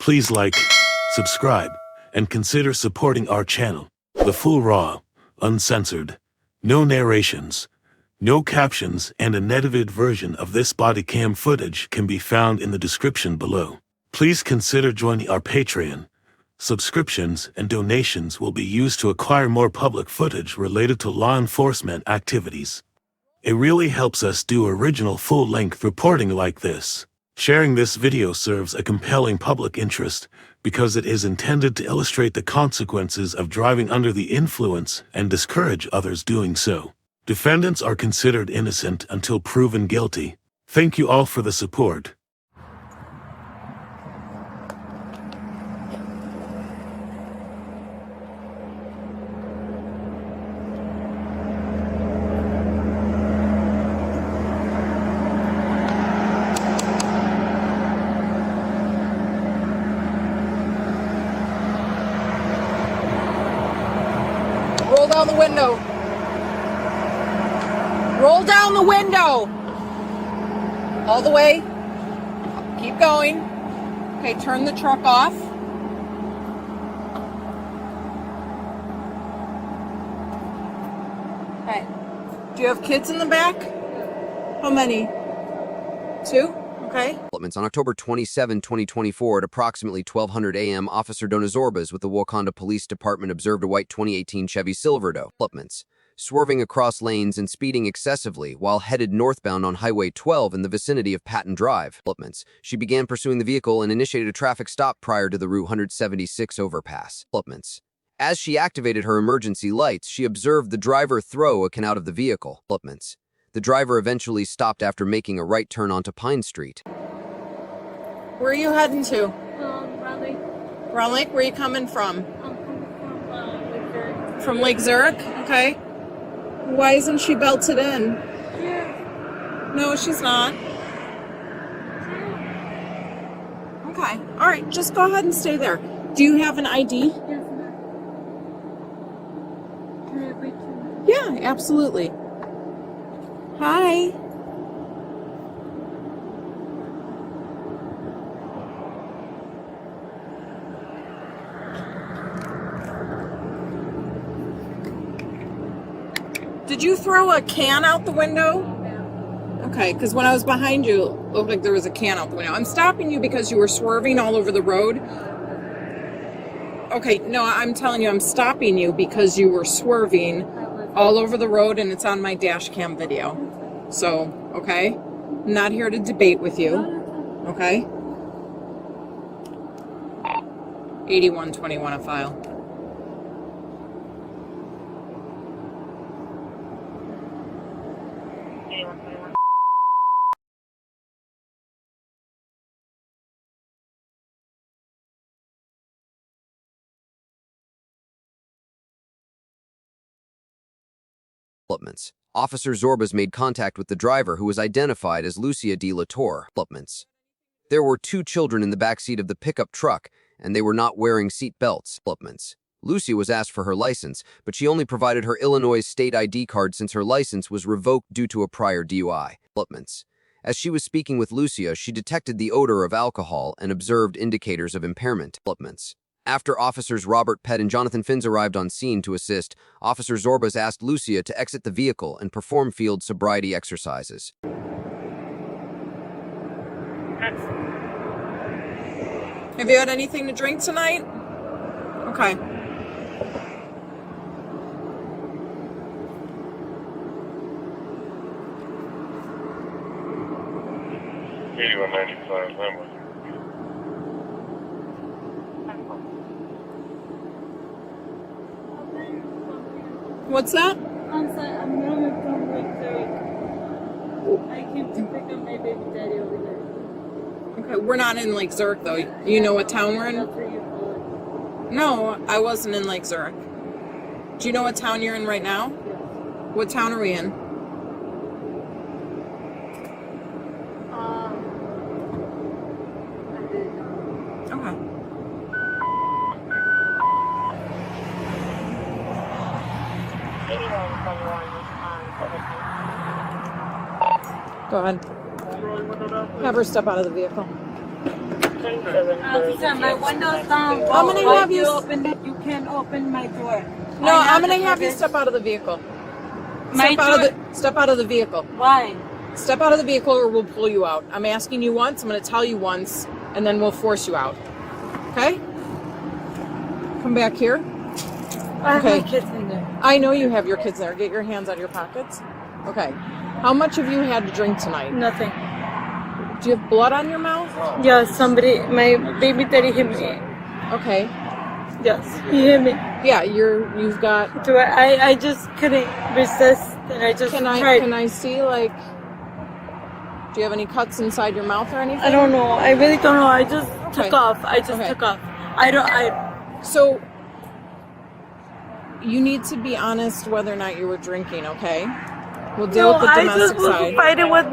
Please like, subscribe, and consider supporting our channel. The full raw, uncensored, no narrations, no captions, and unedited version of this body cam footage can be found in the description below. Please consider joining our Patreon. Subscriptions and donations will be used to acquire more public footage related to law enforcement activities. It really helps us do original full-length reporting like this. Sharing this video serves a compelling public interest because it is intended to illustrate the consequences of driving under the influence and discourage others doing so. Defendants are considered innocent until proven guilty. Thank you all for the support. Roll down the window. Roll down the window. All the way. Keep going. Okay, turn the truck off. Okay. Do you have kids in the back? How many? 2? Okay. Developments on October 27, 2024 at approximately 1200 a.m., Officer Donna Zorbas with the Wauconda Police Department observed a white 2018 Chevy Silverado. Developments. Swerving across lanes and speeding excessively while headed northbound on Highway 12 in the vicinity of Patten Drive. Developments. She began pursuing the vehicle and initiated a traffic stop prior to the Route 176 overpass. Developments. As she activated her emergency lights, she observed the driver throw a can out of the vehicle. Developments. The driver eventually stopped after making a right turn onto Pine Street. Where are you heading to? Round Lake. Round Lake? Where are you coming from? Lake Zurich. From Lake Zurich? Okay. Why isn't she belted in? Yeah. No, she's not. Okay. All right. Just go ahead and stay there. Do you have an ID? Yes, ma'am. Can I wait 2 minutes? Yeah, absolutely. Hi. Did you throw a can out the window? Okay, because when I was behind you, it looked like there was a can out the window. I'm stopping you because you were swerving all over the road. Okay, no, I'm telling you, I'm stopping you because you were swerving all over the road, and it's on my dash cam video. So, okay? I'm not here to debate with you. Okay? 8121 a file. Developments. Officer Zorbas made contact with the driver, who was identified as Lucia de la Torre. Developments. There were 2 children in the backseat of the pickup truck, and they were not wearing seat belts. Developments. Lucia was asked for her license, but she only provided her Illinois state ID card since her license was revoked due to a prior DUI. Developments. As she was speaking with Lucia, she detected the odor of alcohol and observed indicators of impairment. Developments. After Officers Robert Pett and Jonathan Finns arrived on scene to assist, Officer Zorbas asked Lucia to exit the vehicle and perform field sobriety exercises. Have you had anything to drink tonight? Okay. What's that? I'm sorry, I'm coming from Lake Zurich. I came to pick up my baby daddy over there. Okay, we're not in Lake Zurich, though. You know what town we're in? That's where you're going. No, I wasn't in Lake Zurich. Do you know what town you're in right now? Yes. What town are we in? I didn't know. Okay. Go ahead. Have her step out of the vehicle. Officer, my window's down. I'm gonna have you open it. You can't open my door. No, I'm gonna have you step out of the vehicle. Step out of the vehicle. Why? Step out of the vehicle or we'll pull you out. I'm asking you once, I'm gonna tell you once, and then we'll force you out. Okay? Come back here. I have Okay. my kids in there. I know you have your kids there. Get your hands out of your pockets. Okay. How much have you had to drink tonight? Nothing. Do you have blood on your mouth? Yeah, my baby daddy hit me. Okay. Yes, he hit me. Yeah, you've got. I just couldn't resist, and I just tried. Can I see, like, do you have any cuts inside your mouth or anything? I don't know. I really don't know. I just took off. Okay. Took off. So you need to be honest whether or not you were drinking, okay? We'll deal with the domestic side. I just was fighting with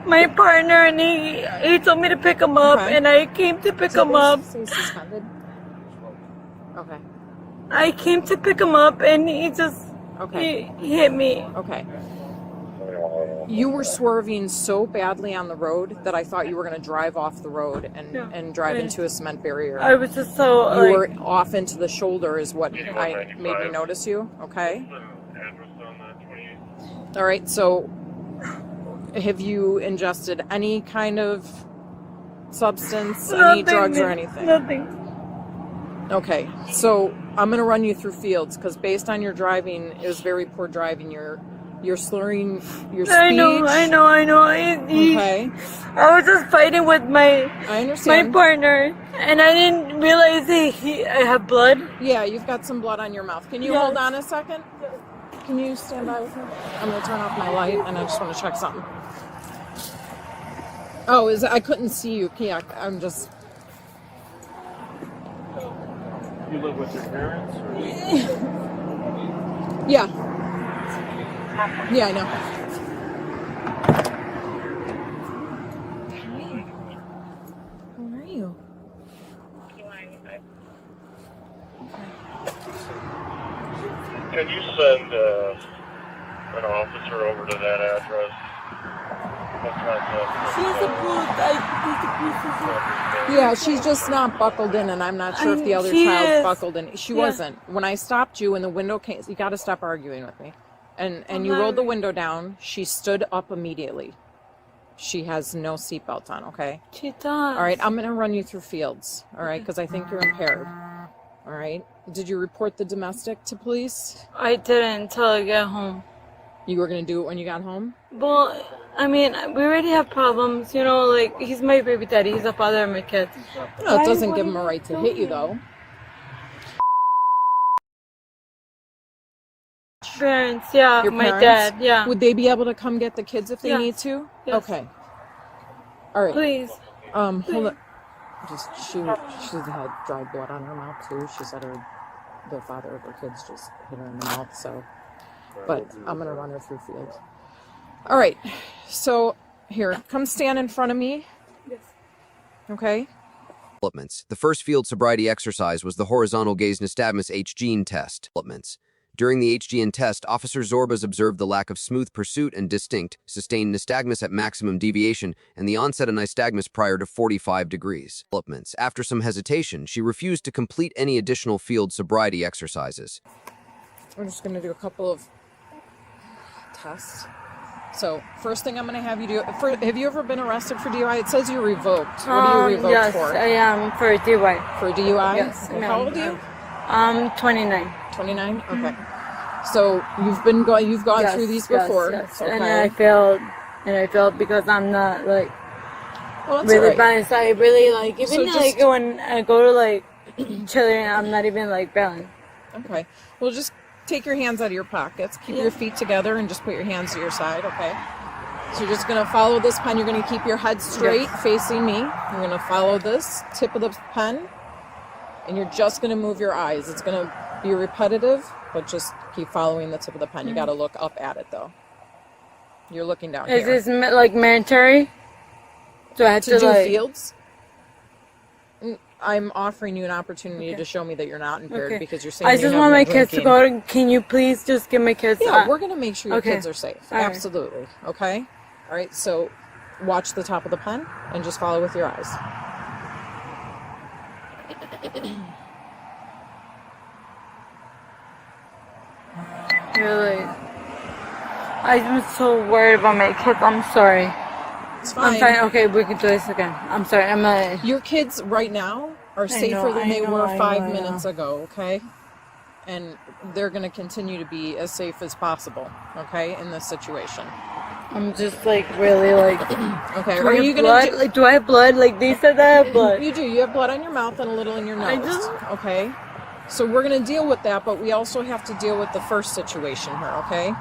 my partner, and he told me to pick him up, and I came to pick him up. Okay. I came to pick him up, and he just he hit me. Okay. You were swerving so badly on the road that I thought you were going to drive off the road and drive into a cement barrier. I was just so you were off into the shoulder is what made me notice you. Okay. All right. So, have you ingested any kind of substance, any drugs or anything? Nothing. Okay. So I'm going to run you through fields because based on your driving, it was very poor driving. You're slurring your speech. I know. Okay. I was just fighting with I understand. my partner, and I didn't realize I have blood. Yeah, you've got some blood on your mouth. Can you hold on a second? Can you stand by with me? I'm going to turn off my light, and I just want to check something. Oh, I couldn't see you. Yeah, I'm just... You live with your parents? Or? Yeah. Yeah, I know. How are you? Can you send an officer over to that address? Yeah, she's just not buckled in, and I'm not sure if the other child's buckled in. She wasn't. When I stopped you and the window came, you got to stop arguing with me. And you rolled the window down. She stood up immediately. She has no seatbelt on, okay? She does. All right, I'm going to run you through fields, all right, because I think you're impaired. All right? Did you report the domestic to police? I didn't until I got home. You were going to do it when you got home? Well, I mean, we already have problems, you know, like, he's my baby daddy, he's the father of my kids. No, it doesn't give him a right to hit you, though. Parents, yeah, Your my parents? dad, yeah. Would they be able to come get the kids if they need to? Yes. Okay. All right. Please. Hold on. She had dry blood on her mouth, too. She said the father of her kids just hit her in the mouth, so... But I'm going to run her through fields. All right. So, here, come stand in front of me. Yes. Okay? Developments. The first field sobriety exercise was the Horizontal Gaze Nystagmus H-gene test. Developments. During the HGN test, Officer Zorbas observed the lack of smooth pursuit and distinct, sustained nystagmus at maximum deviation and the onset of nystagmus prior to 45 degrees. Developments. After some hesitation, she refused to complete any additional field sobriety exercises. We're just going to do a couple of tests. So, first thing I'm going to have you do... have you ever been arrested for DUI? It says you're revoked. What are you revoked for? Yes, I am for DUI. For DUI? Yes. How old are you? 29. 29? Okay. So you've gone through these before. Yes. Okay. And I failed because I'm not like Well, really right. balanced. I really like even So like when I go to like children, I'm not even like balanced. Okay. Well, just take your hands out of your pockets. Keep your feet together and just put your hands to your side, okay? So you're just going to follow this pen. You're going to keep your head straight facing me. You're going to follow this tip of the pen. And you're just going to move your eyes. It's going to be repetitive, but just keep following the tip of the pen. You got to look up at it, though. You're looking down here. Is this like mandatory? Do I have to do like... fields? I'm offering you an opportunity to show me that you're not impaired because you're saying I just want my kids to go. Can you please just give my kids... Yeah, we're going to make sure your kids are safe. All right. Absolutely. Okay? All right, so watch the top of the pen and just follow with your eyes. Really? I'm so worried about my kids. I'm sorry. It's fine. I'm fine. Okay, we can do this again. I'm sorry. Your kids right now are safer than they were 5 minutes ago, okay? And they're going to continue to be as safe as possible, okay, in this situation. I'm just like really like. Okay, Do are I have you going blood? to Like, do I have blood? Like they said that I have blood. You do. You have blood on your mouth and a little in your nose. I do. Okay. So we're going to deal with that, but we also have to deal with the first situation here, okay?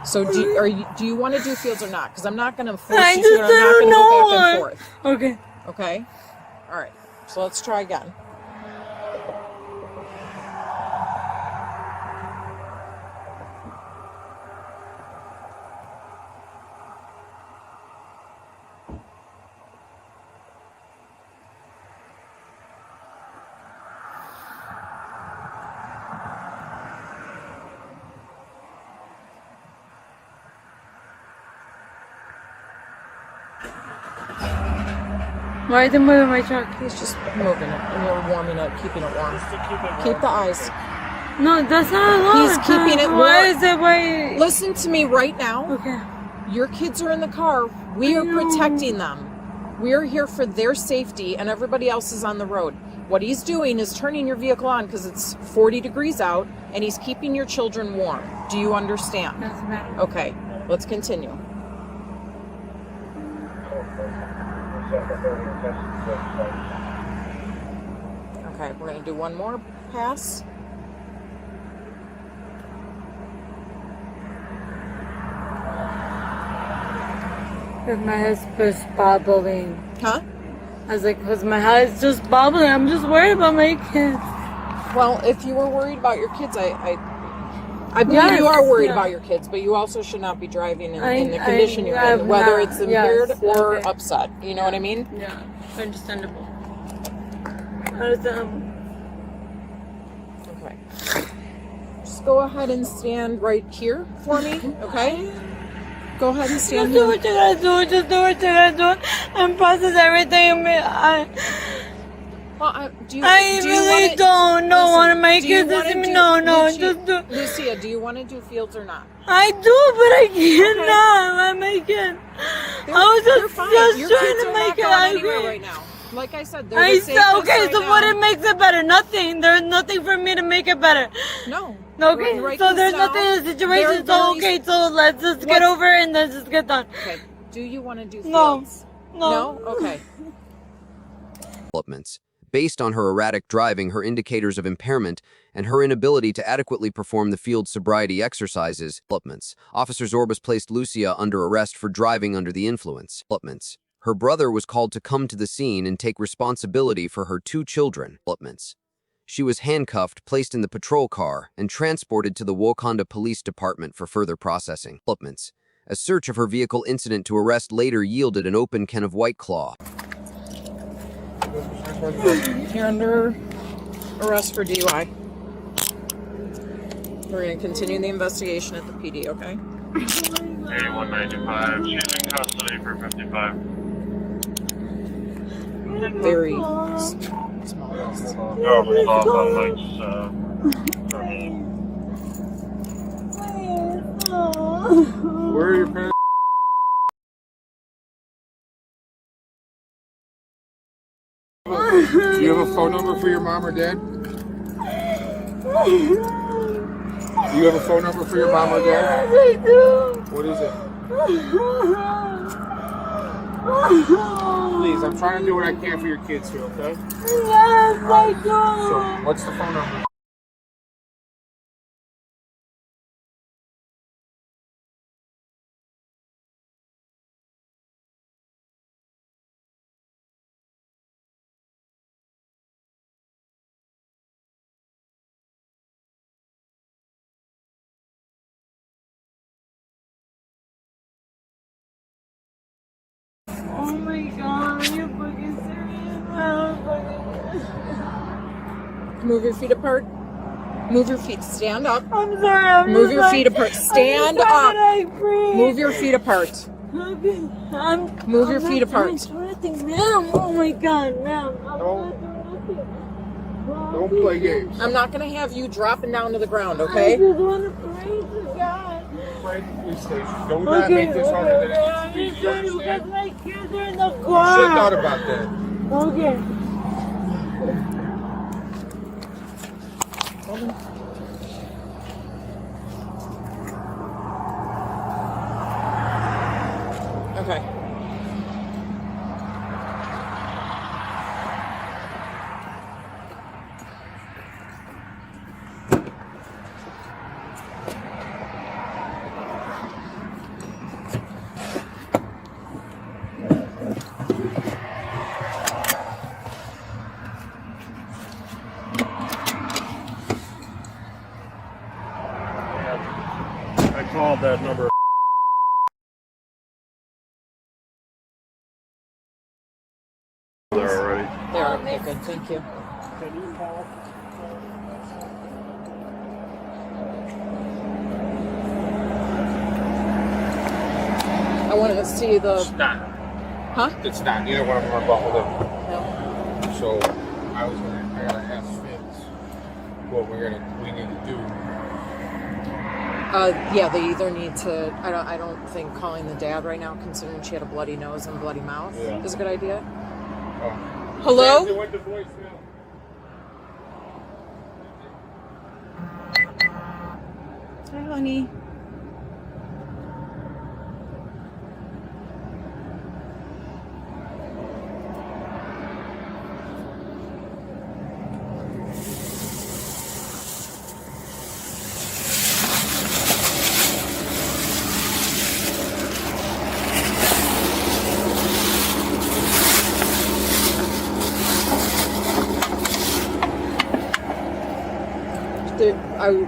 So do you want to do fields or not? Because I'm not going to force you to, and I'm not going to go back and forth. Okay. Okay? All right. So let's try again. Why are they moving my truck? He's just moving it, and you're warming it, keeping it warm. Keep the eyes. No, that's not allowed. He's keeping it warm. Why is it? Why? Listen to me right now. Okay. Your kids are in the car. We are protecting them. We are here for their safety, and everybody else is on the road. What he's doing is turning your vehicle on because it's 40 degrees out, and he's keeping your children warm. Do you understand? Doesn't matter. Okay, let's continue. Okay, we're going to do one more pass. Cause my head's just bobbling. Huh? I was like, cause my head's just bobbling. I'm just worried about my kids. Well, if you were worried about your kids, I believe you are worried about your kids, but you also should not be driving in the condition you're in, whether it's impaired or upset. You know what I mean? Yeah, understandable. Understandable. Okay. Just go ahead and stand right here for me, okay? Go ahead and stand Just do here. what you gotta do. Just do what you gotta do, and process everything. Do you really don't know one of my kids is me. No, just do. Lucia, do you want to do fields or not? I do, but I cannot. I make it. I was just trying to make it. I agree. Right now. Like I said, they're the safest okay, right so now. what it makes it better? Nothing. There's nothing for me to make it better. No. Okay, Right so there's now, nothing in the situation. So okay, so let's just get over it and let's just get done. Okay. Do you want to do No. fields? No. Okay. Developments. Based on her erratic driving, her indicators of impairment, and her inability to adequately perform the field sobriety exercises, developments. Officer Zorbas placed Lucia under arrest for driving under the influence. Developments. Her brother was called to come to the scene and take responsibility for her 2 children. Developments. She was handcuffed, placed in the patrol car, and transported to the Wauconda Police Department for further processing. Developments. A search of her vehicle incident to arrest later yielded an open can of White Claw. You're under arrest for DUI. We're going to continue the investigation at the PD, okay? 8195. She's in custody for 55. Very small. Doubled off on lights for me. Where are your parents? Do you have a phone number for your mom or dad? Do you have a phone number for your mom or dad? Yes, I do. What is it? Please, I'm trying to do what I can for your kids here, okay? Yes, I do. So, what's the phone number? Oh my god, are you fucking serious? I'm Move your feet apart. Move your feet. Stand up. sorry. Move your feet apart. Stand up. Move Move your feet apart. Move your feet apart. Ma'am, oh my god, ma'am. I'm not doing nothing. Don't play games. I'm not going to have you dropping down to the ground, I okay? just want to pray to God. Right, police station. Don't not make this harder than it needs to be. You Because understand? my kids are in the You should have car. thought about that. Okay. Okay. I called that number. There already. There, okay, good, thank you. Can you call? I wanted to see the... It's not. Huh? It's not. Neither one of them are buckled up. No. So I gotta ask Vince what we need to do. Yeah, they either need to... I don't think calling the dad right now, considering she had a bloody nose and bloody mouth, is a good idea. Oh. Hello? It went to voicemail. Hi, honey.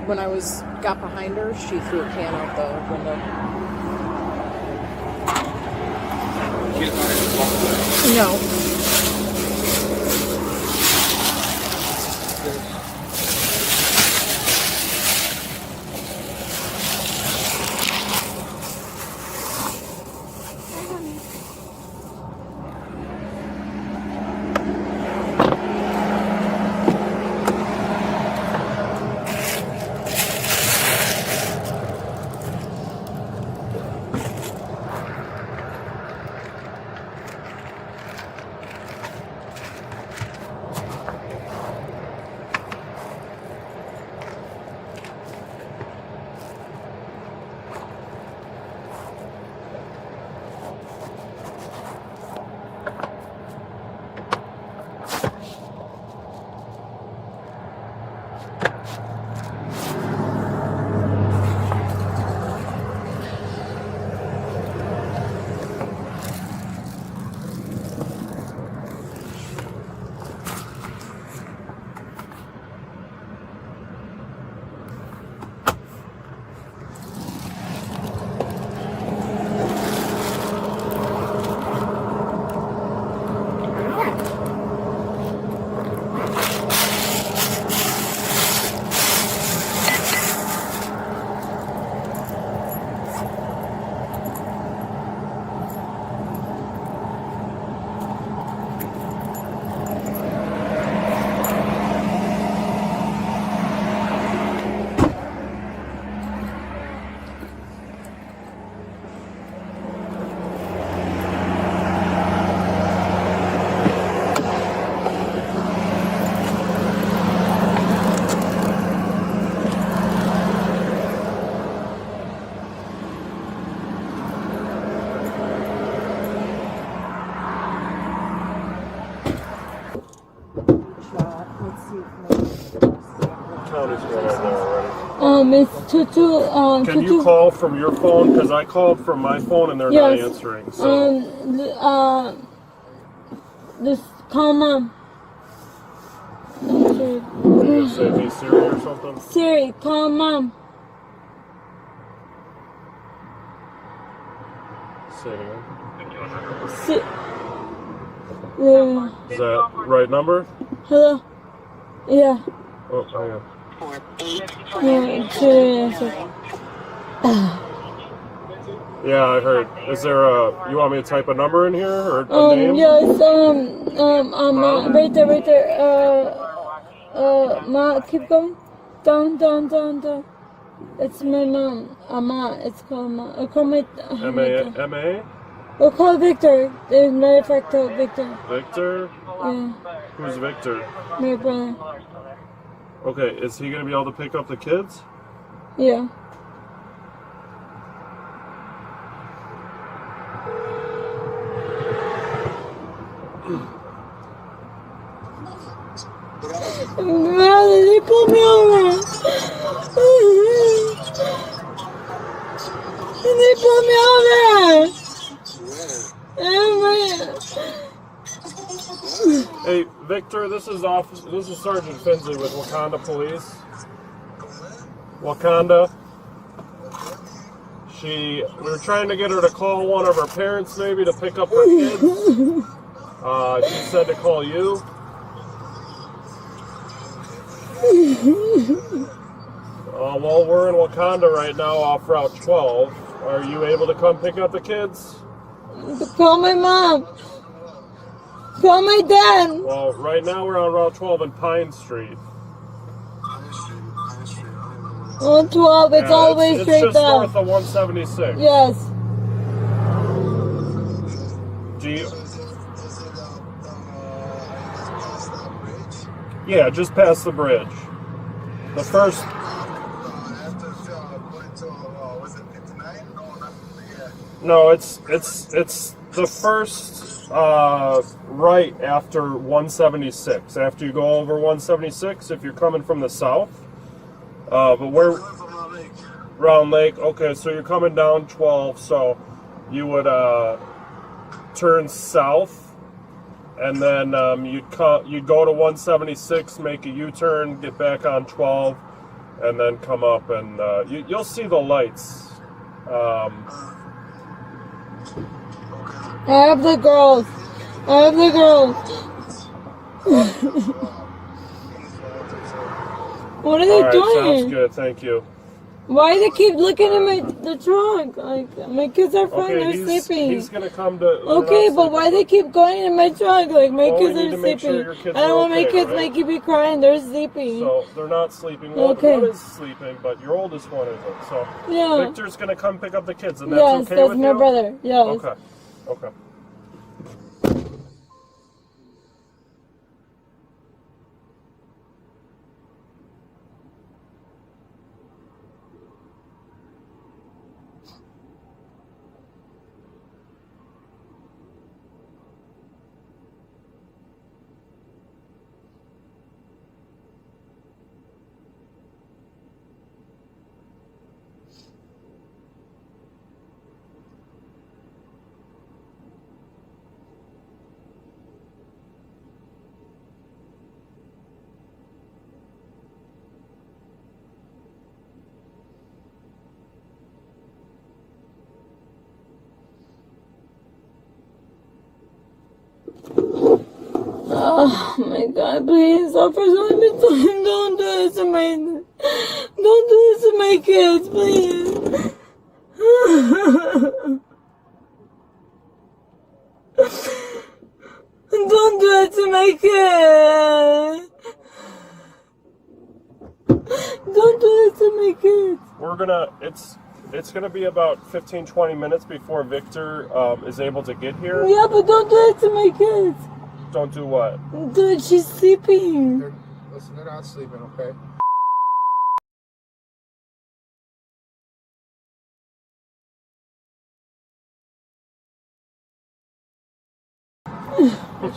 When I got behind her, she threw a can out the window. No. It's Tutu. Can you call from your phone? Because I called from my phone and they're not answering. So. Just call Mom. What are you gonna say? Be Siri or something? Siri, call Mom. Say it again. Is that right number? Hello. Yeah. Oh, hang on. Yeah, Siri. Yeah, I heard. Is there a? You want me to type a number in here or a name? Yes. Right there. Ma, keep going. Down. It's my mom. Ma, it's called Ma. I'll call my... M.A.? We'll call Victor. As a matter of fact, tell Victor. Victor? Yeah, Who's Victor? my brother. Okay, is he gonna be able to pick up the kids? Yeah. Brother, they pulled me over. They pulled me over. Hey, Victor, this is Sergeant Finley with Wauconda Police. Wauconda. We were trying to get her to call one of her parents maybe to pick up her kids. She said to call you. Well, we're in Wauconda right now off Route 12. Are you able to come pick up the kids? Call my mom. Call my dad. Well, right now we're on Route 12 in Pine Street. On 12, it's all the way straight It's just down. north of 176. Yes. Do you... Yeah, just past the bridge. The first... No, it's the first right after 176. After you go over 176, if you're coming from the south. But we're Round Lake. Okay, so you're coming down 12. So you would turn south, and then you'd go to 176, make a U-turn, get back on 12, and then come up, and you'll see the lights. I have the girls. What are they All right, doing? sounds good. Thank you. Why do they keep looking at the trunk? Like, my kids are fine, Okay, they're sleeping. he's gonna come to... Okay, but why they keep going in my trunk? Like, my Well, kids we need are to make sleeping. sure your kids I don't are want my okay, kids right? making me crying. They're sleeping. So they're not sleeping. Okay. One is sleeping, but your oldest one isn't. So Yeah. Victor's gonna come pick up the kids, and that's Yes, okay that's with my you? brother. Yes. Okay. Okay. Oh my God! Please, officers, let me tell him, don't do this to my kids, please. Don't do it to my kids. Don't do it to my kids. We're gonna. It's gonna be about 15-20 minutes before Victor is able to get here. Yeah, but don't do it to my kids. Don't do what? Dude, she's sleeping. Listen, they're not sleeping, okay?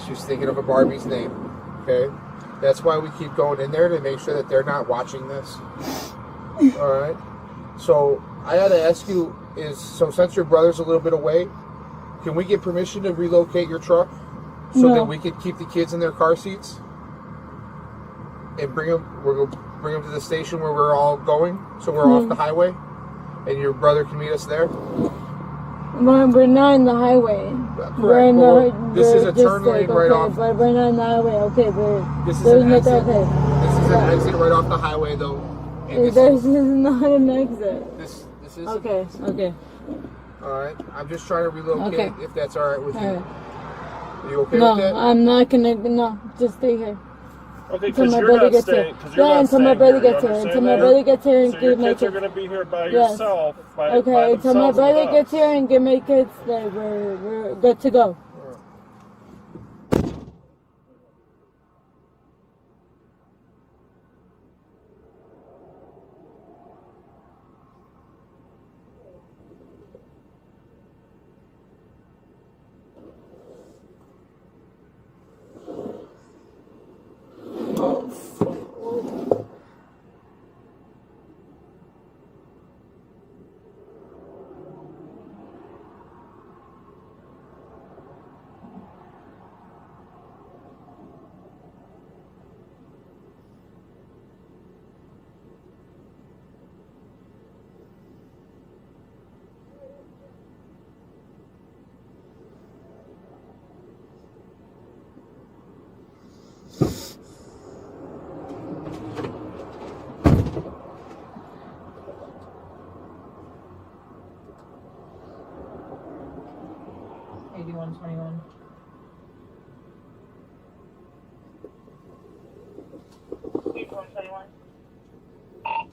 She's thinking of a Barbie's name, okay? That's why we keep going in there, to make sure that they're not watching this. Alright? So, I had to ask you, so since your brother's a little bit away, can we get permission to relocate your truck? So that we could keep the kids in their car seats and we're going to bring them to the station where we're all going, so we're off the highway, and your brother can meet us there. We're not in the highway. Correct. This is a turn lane right off. But we're not in the highway. Okay, This is an exit. Okay. This is an exit right off the highway, though. And This is not an exit. This is Okay. all right. I'm just trying to relocate if that's all right with you. All right. Are you okay No, with that? I'm not gonna. No, just stay here. Okay, Until because my you're brother not gets here. staying. Because you're Yeah, not until my staying brother here, gets you here. understand Until my that? brother gets here and So your give my kids are kids. going to be here by Yes. yourself. By Okay, until my themselves brother with gets us. here and give my kids, that we're good to go.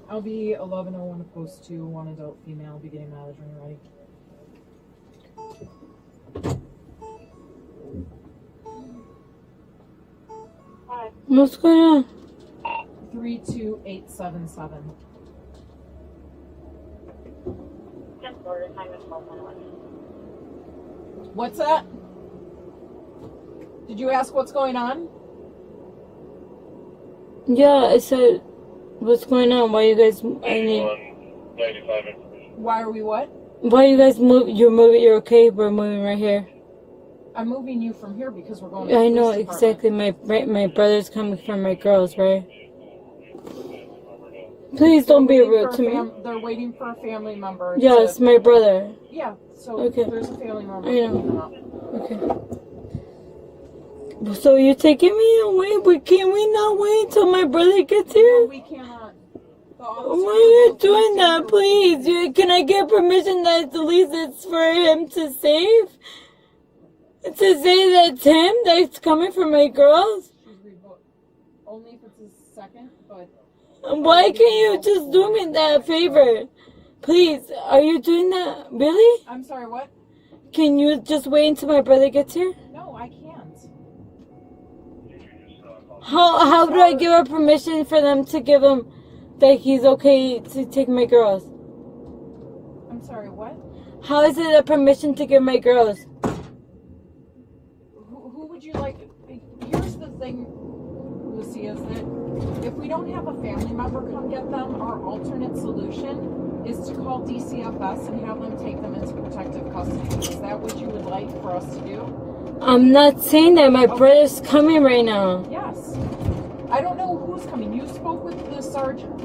I'll be 11:01 opposed to one adult female. I'll be getting mileage when you're ready. What's going on? 32877. What's that? Did you ask what's going on? Yeah, I said, what's going on? Why you guys? I need. 95 information. Why are we what? Why you guys move? You're moving. You're okay. We're moving right here. I'm moving you from here because we're going to the I know police department. exactly. My brother's coming from my girls, right? Please don't be rude to me. They're waiting for a family member. Yes, my brother. Yeah, so Okay. there's a family member. I know. Okay. So you're taking me away, but can we not wait until my brother gets here? No, we cannot. Why are you doing that, please? Can I get permission that at least it's for him to save? To say that's him that's coming from my girls? Only if it's his second, but... Why can't you just do me that favor? Please, are you doing that? Really? I'm sorry, what? Can you just wait until my brother gets here? No, I can't. How do I give her permission for them to give him that he's okay to take my girls? I'm sorry, what? How is it a permission to give my girls? Who would you like? Here's the thing, Lucia, is that if we don't have a family member come get them, our alternate solution is to call DCFS and have them take them into protective custody. Is that what you would like for us to do? I'm not saying that. My brother's coming right now. Yes. I don't know who's coming. You spoke with the sergeant.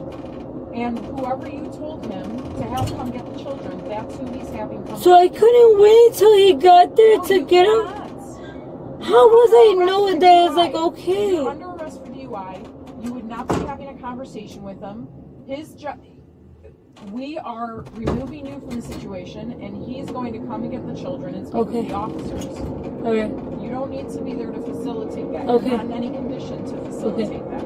And whoever you told him to have come get the children, that's who he's having come. So I couldn't wait till he got there to get him? Cannot. How was I know that it's like okay? You're under arrest for DUI. You would not be having a conversation with him. We are removing you from the situation, and he's going to come and get the children and speak with the officers. Okay. You don't need to be there to facilitate that. Okay. You're not in any condition to facilitate that.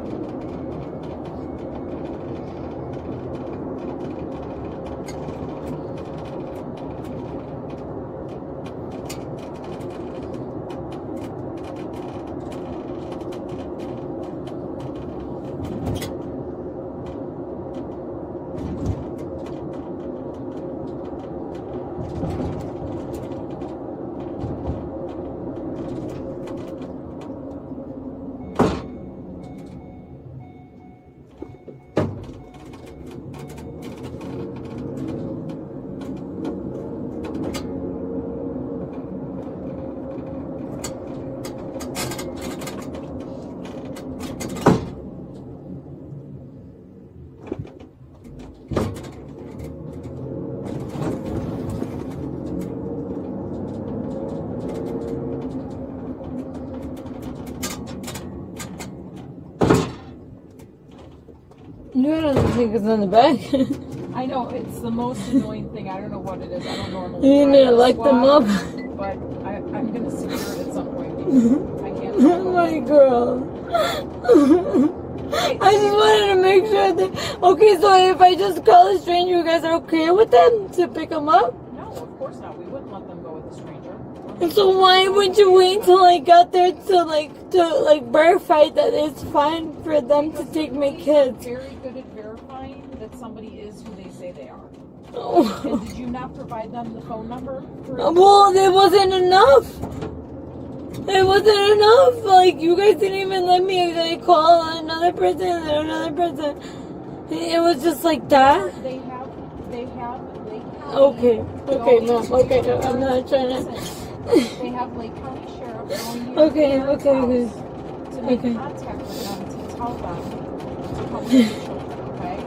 You don't think it's on the back? I know, it's the most annoying thing. I don't know what it is. I don't normally You need to drive light a them squad, up. But I'm going to secure it at some point. Because I can't My girl. I just wanted to make sure that... Okay, so if I just call a stranger, you guys are okay with them to pick them up? No, of course not. We wouldn't let them go with a stranger. And so why would you wait till I got there to verify that it's fine for them to take my kids? Very good at verifying that somebody is who they say they are. Oh. And did you not provide them the phone number? Well, it wasn't enough. It wasn't enough. Like, you guys didn't even let me call another person and another person. It was just like that. They have. Okay, no, I'm not trying to. They have Lake County Sheriff going to Okay. to make contact with them to tell them to come to the children, okay?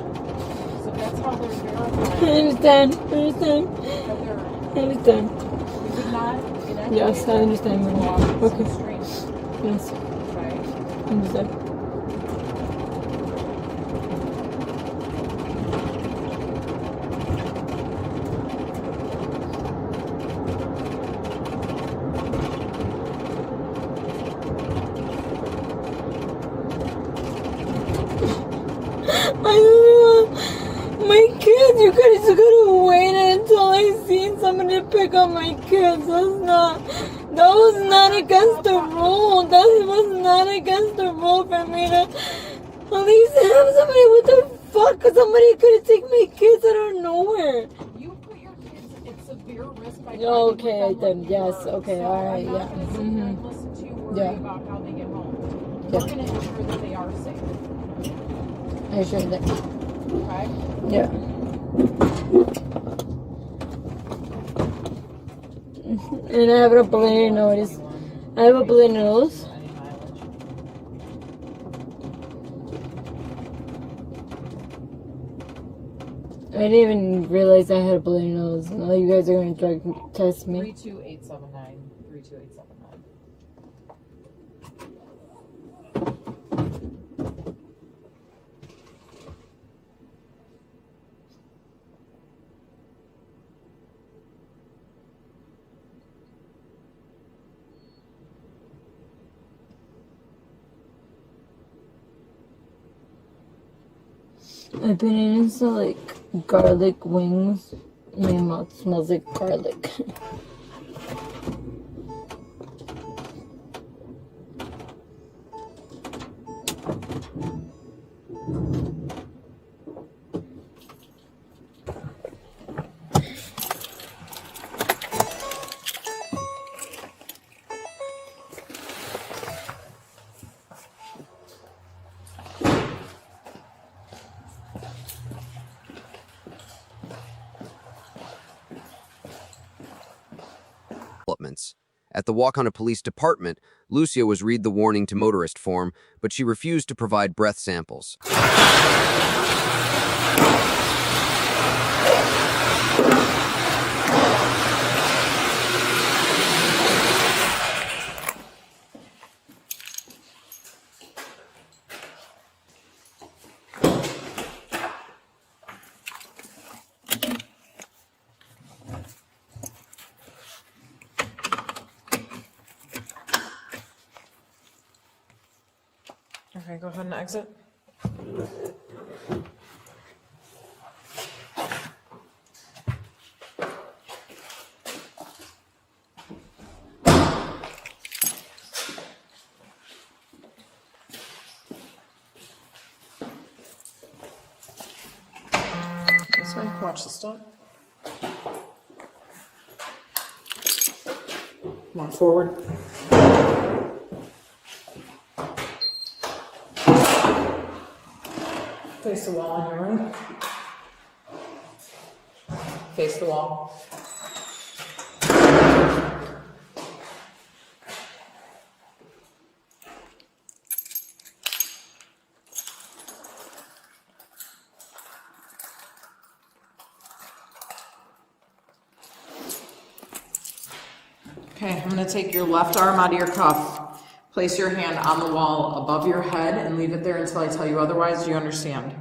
So that's how they're verifying. I understand. that they're- I understand. We did not in any Yes, way I understand. go off with Okay. some strangers, Yes, okay? I understand. My kids, you guys gotta wait until I see somebody pick up my kids. That was not against the rule. That was not against the rule for me to at least have somebody. What the fuck? Somebody could have taken my kids out of nowhere. You put your kids at severe risk by Okay, driving with them then, when yes, you're- okay, so alright, I'm not yeah. gonna sit here and listen to you worry Yeah. about how they get home. Yeah. We're gonna ensure that they are safe, I sure that. okay? Yeah. And I have a preliminary notice. I have a preliminary notice. Any mileage. I didn't even realize I had a preliminary notice. Now you guys are going to drug test me. 32879. 32879. I've been eating some garlic wings. My mouth smells like garlic. Developments. At the Wauconda Police Department, Lucia was read the warning to motorist form, but she refused to provide breath samples. Okay, go ahead and exit. This way, watch the step. Come on, forward. Face the wall on your right. Face the wall. Okay, I'm going to take your left arm out of your cuff. Place your hand on the wall above your head and leave it there until I tell you otherwise. Do you understand?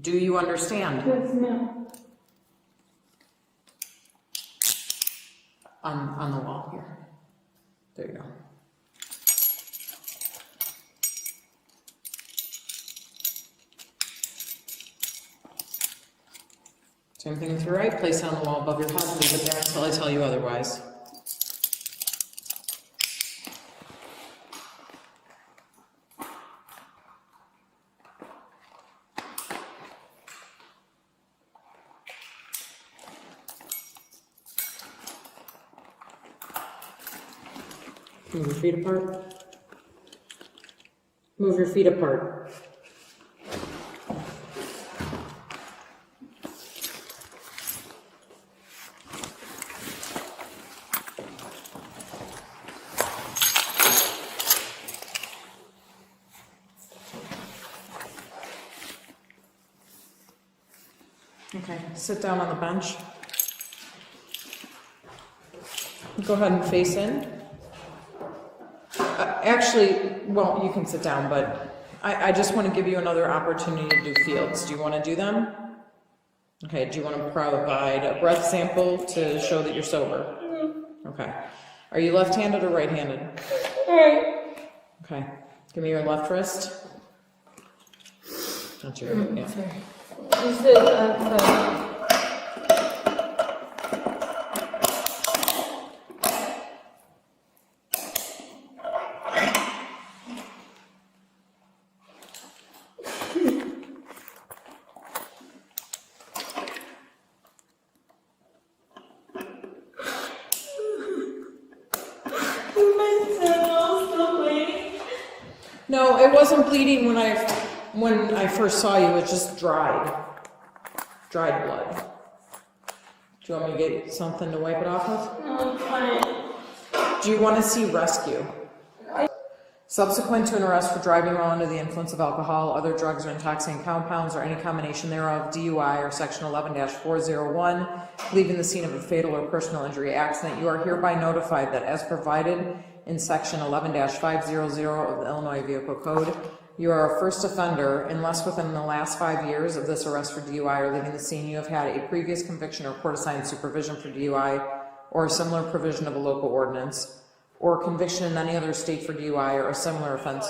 Do you understand? Yes, ma'am. On the wall here. There you go. Same thing with your right. Place it on the wall above your head. Leave it there until I tell you otherwise. Move your feet apart. Move your feet apart. Okay, sit down on the bench. Go ahead and face in. Actually, well, you can sit down, but I just want to give you another opportunity to do fields. Do you want to do them? Okay, do you want to provide a breath sample to show that you're sober? Okay. Are you left-handed or right-handed? Right. Okay. Give me your left wrist. That's your, yeah. Sorry. This is outside. No, it wasn't bleeding when I first saw you. It just dried blood. Do you want me to get something to wipe it off with? No, it's fine. Do you want to see rescue? Subsequent to an arrest for driving while under the influence of alcohol, other drugs or intoxicating compounds, or any combination thereof, DUI or Section 11-401, leaving the scene of a fatal or personal injury accident, you are hereby notified that as provided in Section 11-500 of the Illinois Vehicle Code, you are a first offender unless within the last 5 years of this arrest for DUI or leaving the scene you have had a previous conviction or court-assigned supervision for DUI or a similar provision of a local ordinance, or conviction in any other state for DUI or a similar offense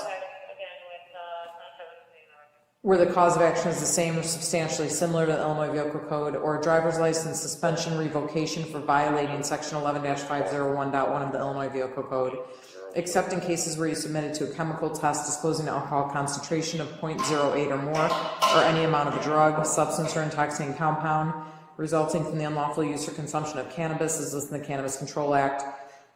where the cause of action is the same or substantially similar to the Illinois Vehicle Code, or a driver's license suspension, revocation for violating Section 11-501.1 of the Illinois Vehicle Code, except in cases where you submitted to a chemical test disclosing alcohol concentration of 0.08 or more, or any amount of a drug, substance, or intoxicating compound resulting from the unlawful use or consumption of cannabis as listed in the Cannabis Control Act,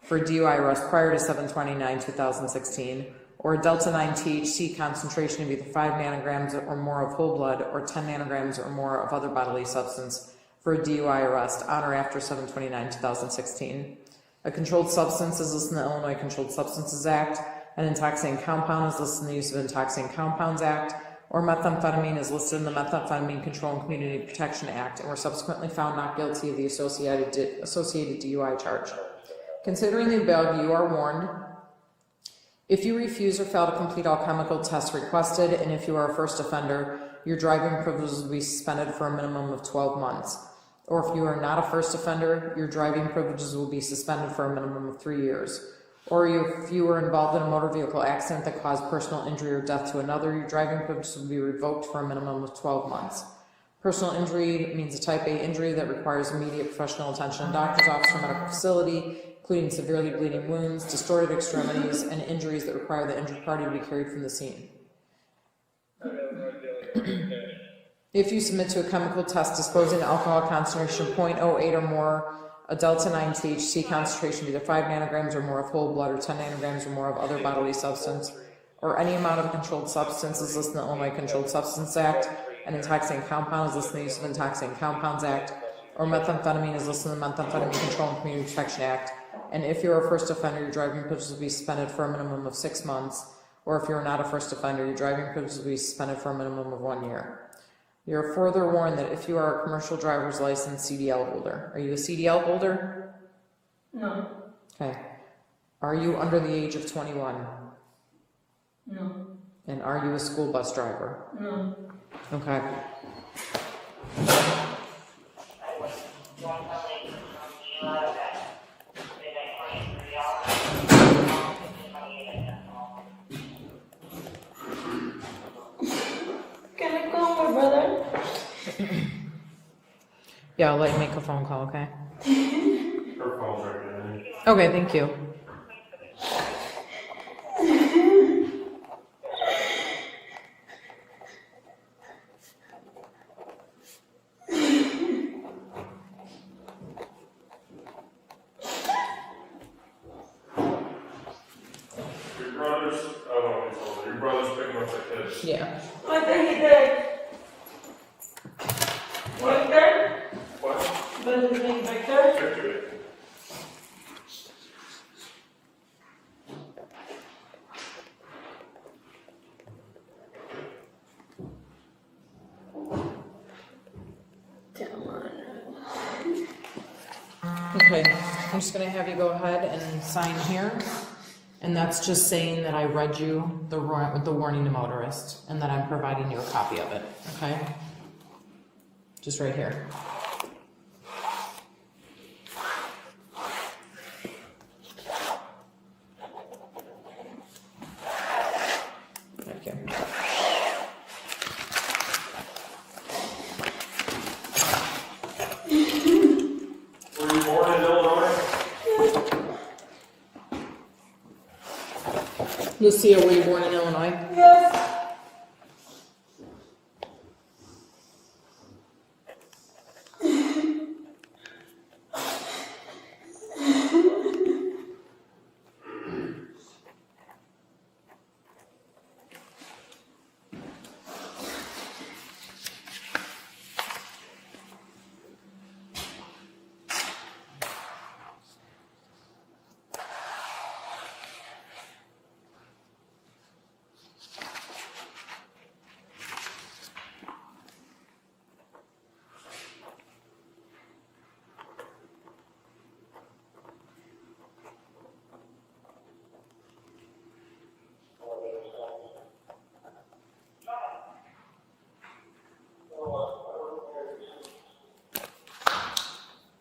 for DUI arrest prior to 7/29/2016, or a delta 9 THC concentration of either 5 nanograms or more of whole blood or 10 nanograms or more of other bodily substance for a DUI arrest on or after 7/29/2016. A controlled substance is listed in the Illinois Controlled Substances Act, an intoxicating compound is listed in the Use of Intoxicating Compounds Act, or methamphetamine is listed in the Methamphetamine Control and Community Protection Act, and were subsequently found not guilty of the associated DUI charge. Considering the above, you are warned. If you refuse or fail to complete all chemical tests requested, and if you are a first offender, your driving privileges will be suspended for a minimum of 12 months. Or if you are not a first offender, your driving privileges will be suspended for a minimum of 3 years. Or if you were involved in a motor vehicle accident that caused personal injury or death to another, your driving privileges will be revoked for a minimum of 12 months. Personal injury means a type A injury that requires immediate professional attention in a doctor's office or medical facility, including severely bleeding wounds, distorted extremities, and injuries that require the injured party to be carried from the scene. If you submit to a chemical test disclosing an alcohol concentration of 0.08 or more, a delta 9 THC concentration of either 5 nanograms or more of whole blood or 10 nanograms or more of other bodily substance, or any amount of a controlled substance is listed in the Illinois Controlled Substance Act, an intoxicating compound is listed in the Use of Intoxicating Compounds Act, or methamphetamine is listed in the Methamphetamine Control and Community Protection Act, and if you are a first offender, your driving privileges will be suspended for a minimum of 6 months, or if you are not a first offender, your driving privileges will be suspended for a minimum of 1 year. You are further warned that if you are a commercial driver's license CDL holder, are you a CDL holder? No. Okay. Are you under the age of 21? No. And are you a school bus driver? No. Okay. Yeah, I'll let you make a phone call, okay? Her phone's right there. Okay, thank you. Your brother's picking up the kids. Yeah. What did he do? Victor? What? What is his name, Victor? Victor. Okay, I'm just gonna have you go ahead and sign here. And that's just saying that I read you the warning to motorist and that I'm providing you a copy of it, okay? Just right here. Thank you. Were you born in Illinois? Lucia, were you born in Illinois? Yes.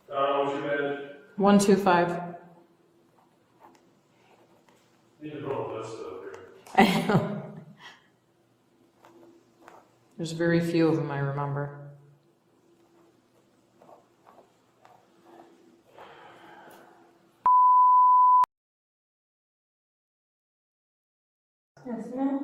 What's your name? 125. Need to go a list up here. I know. There's very few of them I remember. Yes, ma'am.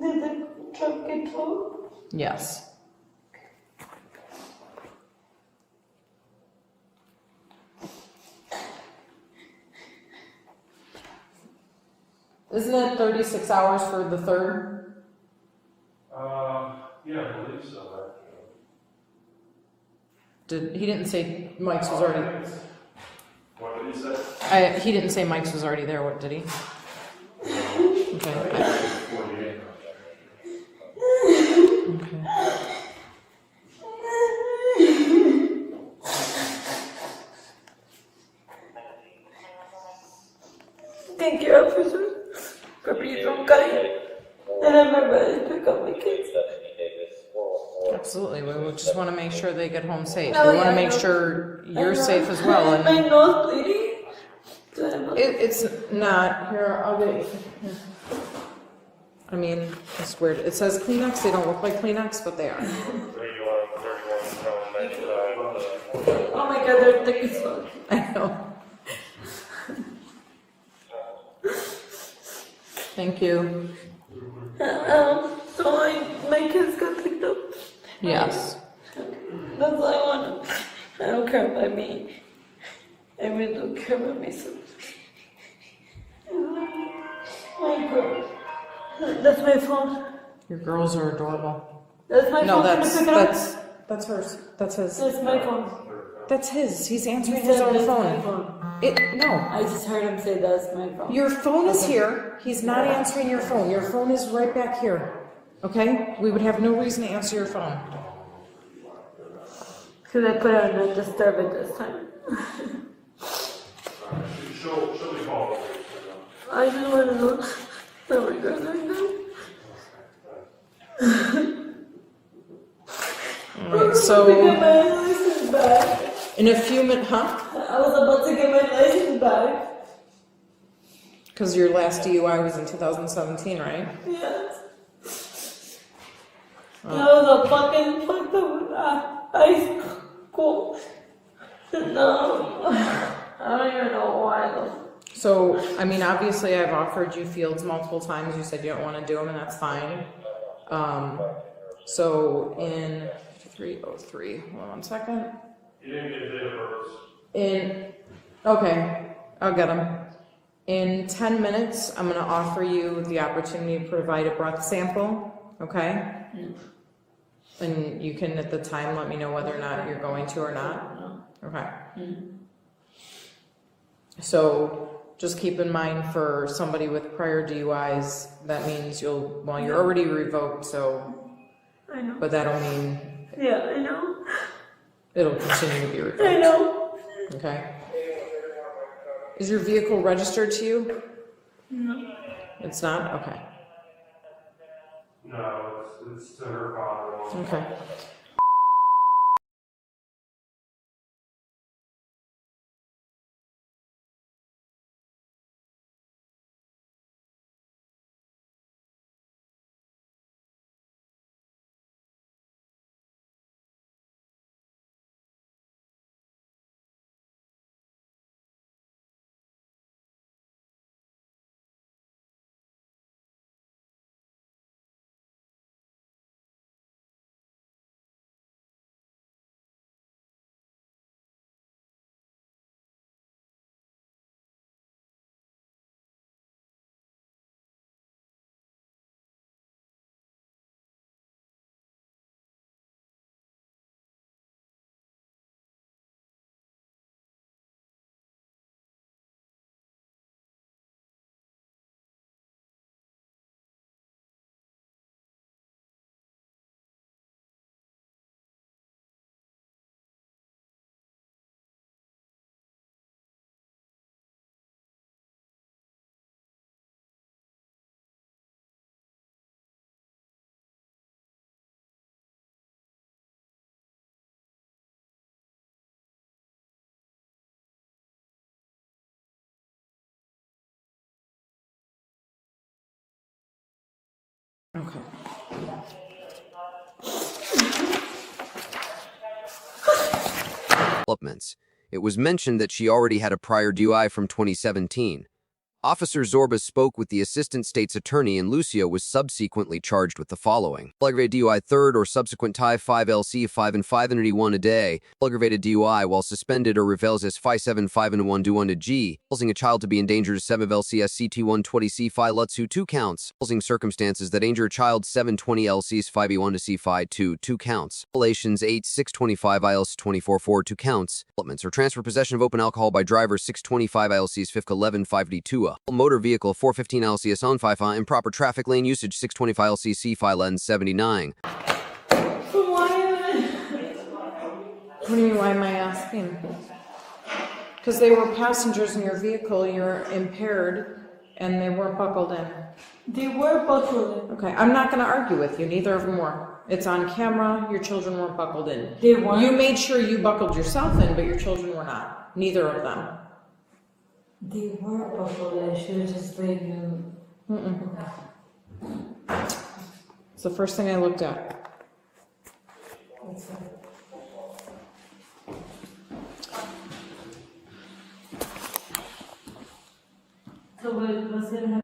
Did the truck get towed? Yes. Isn't it 36 hours for the third? Yeah, I believe so, actually. He didn't say Mike's was already. What did he say? He didn't say Mike's was already there. What did he? Okay. 48. Okay. Thank you, officer, for being so kind. And I'm ready to pick up my kids. Absolutely. We just want to make sure they get home safe. Oh, We want yeah, to I make know. sure I you're know. safe as well. My And nose bleeding. Do I have a- it's not. Here, I'll get you. I mean, it's weird. It says Kleenex. They don't look like Kleenex, but they are. 31, 95. Oh my god, they're thick as fuck. I know. Thank you. So my kids got picked up. Yes. That's all I want. I don't care about me. I really don't care about myself. My God. That's my phone. Your girls are adorable. That's my No, phone. Can I pick it up? that's hers. That's his. That's my phone. That's his. He's answering He his said own that's my phone. phone. No. I just heard him say that's my phone. Your phone is here. He's not answering your phone. Your phone is right back here. Okay? We would have no reason to answer your phone. Because I put it on not disturb it this time. She'll be called. I just want to know. Oh my god, I know. Alright, so Get my license back. in a few minutes, huh? I was about to get my license back. Because your last DUI was in 2017, right? Yes. That was a fucking fucked up high school. No. I don't even know why though. So, I mean, obviously I've offered you fields multiple times. You said you don't want to do them, and that's fine. So in 303, hold on 1 second. You didn't get date of birth. Okay, I'll get them. In 10 minutes, I'm going to offer you the opportunity to provide a breath sample, okay? And you can, at the time, let me know whether or not you're going to or not. Okay. So, just keep in mind for somebody with prior DUIs, that means you're already revoked, so, I know. but that'll mean Yeah, I know. it'll continue to be revoked. I know. Okay. Is your vehicle registered to you? No. It's not? Okay. No, it's to her father. Okay. Okay. Developments. It was mentioned that she already had a prior DUI from 2017. Officer Zorbas spoke with the assistant state's attorney, and Lucia was subsequently charged with the following: aggravated DUI third or subsequent tie 5 LC 5 and 5 and 1 a day, aggravated DUI while suspended or revels as 5 7 5 and 1 do 1 to G, causing a child to be endangered 7 LCS CT 120 C 5 Lutsu 2 counts, causing circumstances that injure child 720 LCs 5E1 to C 5 2 counts, relations 8 625 ILs 24 4 2 counts, developments or transfer possession of open alcohol by driver 625 ILCs 5 11 5 D2 motor vehicle 415 LCS on 5 improper traffic lane usage 625 LCC 5 lens 79. What do you mean, why am I asking? Because they were passengers in your vehicle, you're impaired, and they weren't buckled in. They were buckled in. Okay, I'm not going to argue with you, neither of them were. It's on camera, your children weren't buckled in. They weren't? You made sure you buckled yourself in, but your children were not. Neither of them. They were buckled in. I should have just laid them. It's the first thing I looked at. What's that? So what's gonna happen?